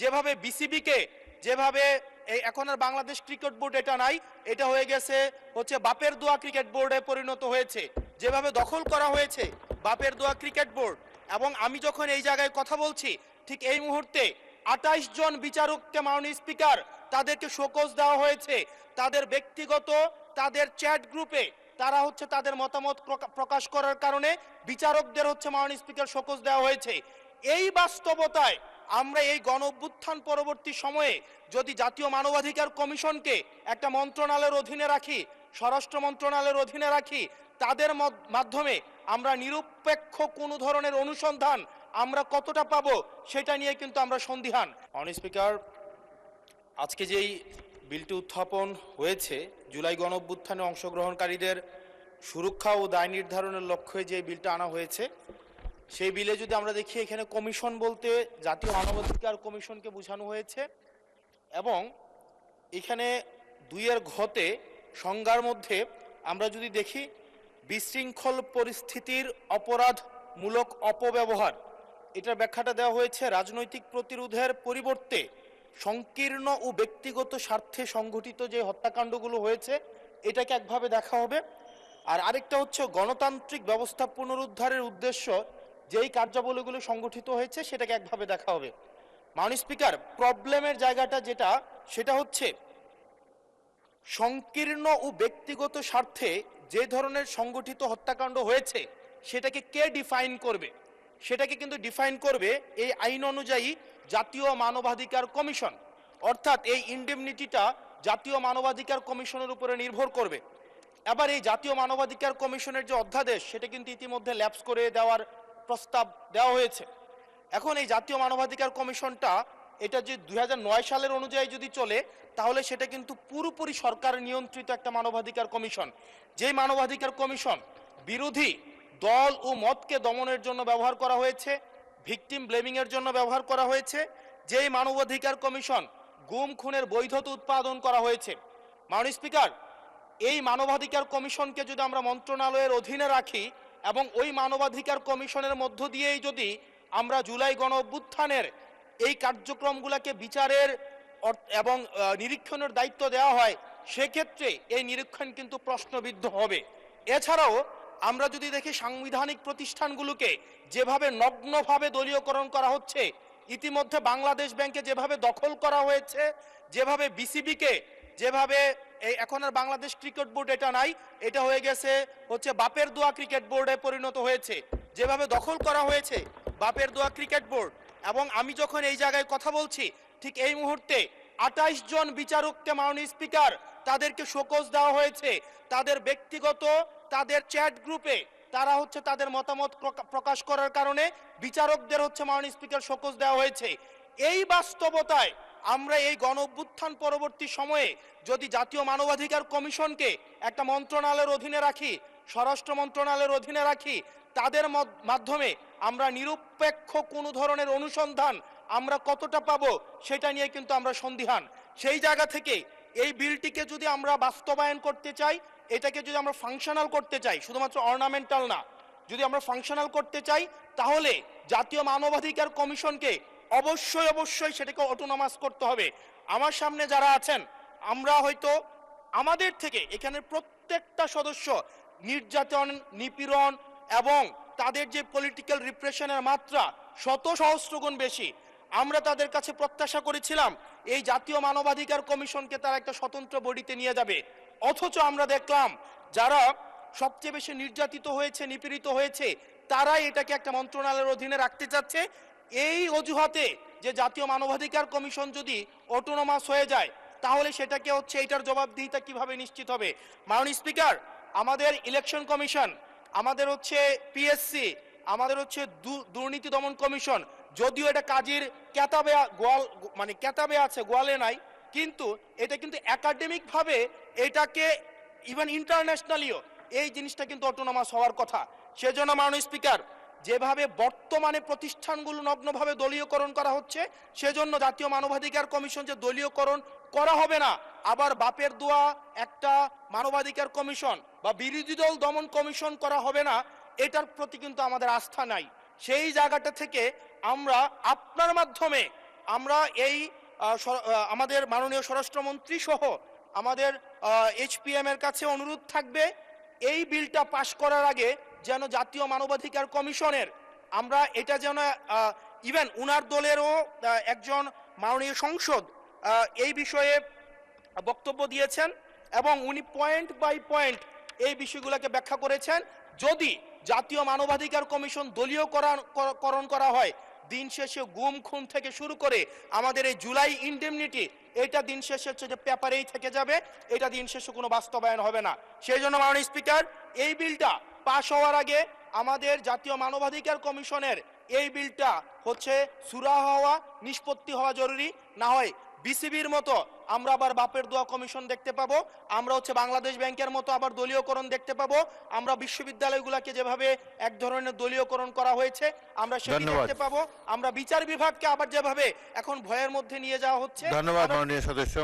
যেভাবে বিসিবিকে যেভাবে এই এখন আর বাংলাদেশ ক্রিকেট বোর্ড এটা নাই, এটা হয়ে গেছে হচ্ছে বাপের দোয়া ক্রিকেট বোর্ডে পরিণত হয়েছে, যেভাবে দখল করা হয়েছে বাপের দোয়া ক্রিকেট বোর্ড। এবং আমি যখন এই জায়গায় কথা বলছি ঠিক এই মুহূর্তে 28 জন বিচারককে মাননীয় স্পিকার তাদেরকে শোকজ দেওয়া হয়েছে তাদের ব্যক্তিগত তাদের চ্যাট গ্রুপে তারা হচ্ছে তাদের মতামত প্রকাশ করার কারণে বিচারকদের হচ্ছে মাননীয় স্পিকার শোকজ দেওয়া হয়েছে। এই বাস্তবতায় আমরা এই গণ অভ্যুত্থান পরবর্তী সময়ে যদি জাতীয় মানবাধিকার কমিশনকে একটা মন্ত্রণালয়ের অধীনে রাখি, স্বরাষ্ট্র মন্ত্রণালয়ের অধীনে রাখি, তাদের মাধ্যমে আমরা নিরপেক্ষ কোনো ধরনের অনুসন্ধান আমরা কতটা পাবো সেটা নিয়ে কিন্তু আমরা সন্দিহান। মাননীয় স্পিকার, আজকে যেই বিলটি উত্থাপন হয়েছে জুলাই গণ অভ্যুত্থানে অংশগ্রহণকারীদের সুরক্ষা ও দায় নির্ধারণের লক্ষ্যে যে বিলটা আনা হয়েছে, সেই বিলে যদি আমরা দেখি এখানে কমিশন বলতে জাতীয় মানবাধিকার কমিশনকে বোঝানো হয়েছে এবং এখানে 2 ঘতে সংজ্ঞার মধ্যে আমরা যদি দেখি বিশৃঙ্খল পরিস্থিতির অপরাধমূলক অপব্যবহার, এটার ব্যাখ্যাটা দেওয়া হয়েছে রাজনৈতিক প্রতিরোধের পরিবর্তে সংকীর্ণ ও ব্যক্তিগত স্বার্থে সংঘটিত যে হত্যাকাণ্ডগুলো হয়েছে এটাকে একভাবে দেখা হবে। আর আরেকটা হচ্ছে গণতান্ত্রিক ব্যবস্থা পুনরুদ্ধারের উদ্দেশ্য যেই কার্যাবলীগুলো সংগঠিত হয়েছে সেটাকে একভাবে দেখা হবে। মাননীয় স্পিকার, প্রবলেমের জায়গাটা যেটা সেটা হচ্ছে সংকীর্ণ ও ব্যক্তিগত স্বার্থে যে ধরনের সংগঠিত হত্যাকাণ্ড হয়েছে সেটাকে কে ডিফাইন করবে, সেটাকে কিন্তু ডিফাইন করবে এই আইন অনুযায়ী জাতীয় মানবাধিকার কমিশন। অর্থাৎ এই ইনডেমনিটিটা জাতীয় মানবাধিকার কমিশনের উপরে নির্ভর করবে। এবার এই জাতীয় মানবাধিকার কমিশনের যে অধ্যাদেশ সেটা কিন্তু ইতিমধ্যে ল্যাপস করে দেওয়ার প্রস্তাব দেওয়া হয়েছে। এখন এই জাতীয় মানবাধিকার কমিশনটা এটা যে 2009 সালের অনুযায়ী যদি চলে তাহলে সেটা কিন্তু পুরোপুরি সরকার নিয়ন্ত্রিত একটা মানবাধিকার কমিশন। যেই মানবাধিকার কমিশন বিরোধী দল ও মতকে দমনের জন্য ব্যবহার করা হয়েছে, ভিকটিম ব্লেমিং এর জন্য ব্যবহার করা হয়েছে, যেই মানবাধিকার কমিশন গুম খুনের বৈধতা উৎপাদন করা হয়েছে। মাননীয় স্পিকার, এই মানবাধিকার কমিশনকে যদি আমরা মন্ত্রণালয়ের অধীনে রাখি এবং ওই মানবাধিকার কমিশনের মধ্য দিয়েই যদি আমরা জুলাই গণ অভ্যুত্থানের এই কার্যক্রমগুলোকে বিচারের এবং নিরীক্ষণের দায়িত্ব দেওয়া হয়, সেক্ষেত্রে এই নিরীক্ষণ কিন্তু প্রশ্নবিদ্ধ হবে। এছাড়াও আমরা যদি দেখি সাংবিধানিক প্রতিষ্ঠানগুলোকে যেভাবে নগ্নভাবে দলীয়করণ করা হচ্ছে, ইতিমধ্যে বাংলাদেশ ব্যাংকে যেভাবে দখল করা হয়েছে, যেভাবে বিসিবিকে যেভাবে এই এখন আর বাংলাদেশ ক্রিকেট বোর্ড এটা নাই, এটা হয়ে গেছে হচ্ছে বাপের দোয়া ক্রিকেট বোর্ডে পরিণত হয়েছে, যেভাবে দখল করা হয়েছে বাপের দোয়া ক্রিকেট বোর্ড। এবং আমি যখন এই জায়গায় কথা বলছি ঠিক এই মুহূর্তে 28 জন বিচারককে মাননীয় স্পিকার তাদেরকে শোকজ দেওয়া হয়েছে তাদের ব্যক্তিগত তাদের চ্যাট গ্রুপে তারা হচ্ছে তাদের মতামত প্রকাশ করার কারণে বিচারকদের হচ্ছে মাননীয় স্পিকার শোকজ দেওয়া হয়েছে। এই বাস্তবতায় আমরা এই গণ অভ্যুত্থান পরবর্তী সময়ে যদি জাতীয় মানবাধিকার কমিশনকে একটা মন্ত্রণালয়ের অধীনে রাখি, স্বরাষ্ট্র মন্ত্রণালয়ের অধীনে রাখি, তাদের মাধ্যমে আমরা নিরপেক্ষ কোনো ধরনের অনুসন্ধান আমরা কতটা পাবো সেটা নিয়ে কিন্তু আমরা সন্দিহান। সেই জায়গা থেকে এই বিলটিকে যদি আমরা বাস্তবায়ন করতে চাই, এটাকে যদি আমরা ফাংশনাল করতে চাই, শুধুমাত্র অর্নামেন্টাল না, যদি আমরা ফাংশনাল করতে চাই তাহলে জাতীয় মানবাধিকার কমিশনকে অবশ্যই সেটাকে অটোনমাস করতে হবে। আমার সামনে যারা আছেন আমরা হয়তো আমাদের থেকে এখানে প্রত্যেকটা সদস্য নির্যাতন, নিপীড়ন এবং তাদের যে পলিটিক্যাল রিপ্রেশনের মাত্রা শত সহস্র গুণ বেশি। আমরা তাদের কাছে প্রত্যাশা করেছিলাম এই জাতীয় মানবাধিকার কমিশনকে তারা একটা স্বতন্ত্র বডিতে নিয়ে যাবে, অথচ আমরা দেখলাম যারা সবচেয়ে বেশি নির্যাতিত হয়েছে, নিপীড়িত হয়েছে, তারাই এটাকে একটা মন্ত্রণালয়ের অধীনে রাখতে চাচ্ছে। এই অজুহাতে যে জাতীয় মানবাধিকার কমিশন যদি অটোনমাস হয়ে যায় তাহলে সেটাকে হচ্ছে এটার জবাবদিহিতা কিভাবে নিশ্চিত হবে। মাননীয় স্পিকার, আমাদের ইলেকশন কমিশন, আমাদের হচ্ছে পিএসসি, আমাদের হচ্ছে দুর্নীতি দমন কমিশন, যদিও এটা কাজের কেতাবে কেতাবে আছে, গোয়ালে নাই, কিন্তু এটা কিন্তু একাডেমিক ভাবে এটাকে ইভেন ইন্টারন্যাশনালিও এই জিনিসটা কিন্তু অটোনমাস হওয়ার কথা। সেজন্য মাননীয় স্পিকার, যেভাবে বর্তমানে প্রতিষ্ঠানগুলো নগ্নভাবে দলীয়করণ করা হচ্ছে, সেজন্য জাতীয় মানবাধিকার কমিশন যে দলীয়করণ করা হবে না, আবার বাপের দোয়া একটা মানবাধিকার কমিশন বা বিরোধী দল দমন কমিশন করা হবে না, এটার প্রতি কিন্তু আমাদের আস্থা নাই। সেই জায়গাটা থেকে আমরা আপনার মাধ্যমে আমরা এই আমাদের মাননীয় স্বরাষ্ট্রমন্ত্রী সহ আমাদের HPM এর কাছে অনুরোধ থাকবে, এই বিলটা পাশ করার আগে যেন জাতীয় মানবাধিকার কমিশনের আমরা এটা যেন ইভেন উনার দলেরও একজন মাননীয় সংসদ এই বিষয়ে বক্তব্য দিয়েছেন এবং উনি পয়েন্ট বাই পয়েন্ট এই বিষয়গুলোকে ব্যাখ্যা করেছেন। যদি জাতীয় মানবাধিকার কমিশন দলীয়করণ করা হয়, দিন শেষে গুম খুন থেকে শুরু করে আমাদের এই জুলাই ইনডেমনিটি, এটা দিন শেষে হচ্ছে যে পেপারেই থেকে যাবে, এটা দিন শেষে কোনো বাস্তবায়ন হবে না। সেই জন্য মাননীয় স্পিকার, এই বিলটা পাশ হওয়ার আগে আমাদের জাতীয় মানবাধিকার কমিশনের এই বিলটা হচ্ছে সুরাহা হওয়া, নিষ্পত্তি হওয়া জরুরি। না হয় বিসিবির মতো আমরা আবার বাপের দোয়া কমিশন দেখতে পাবো, আমরা হচ্ছে বাংলাদেশ ব্যাংকের মতো আবার দলীয়করণ দেখতে পাবো, আমরা বিশ্ববিদ্যালয়গুলোকে যেভাবে এক ধরনের দলীয়করণ করা হয়েছে আমরা সেটি দেখতে পাবো, আমরা বিচার বিভাগকে আবার যেভাবে এখন ভয়ের মধ্যে নিয়ে যাওয়া হচ্ছে। ধন্যবাদ মাননীয় সদস্য।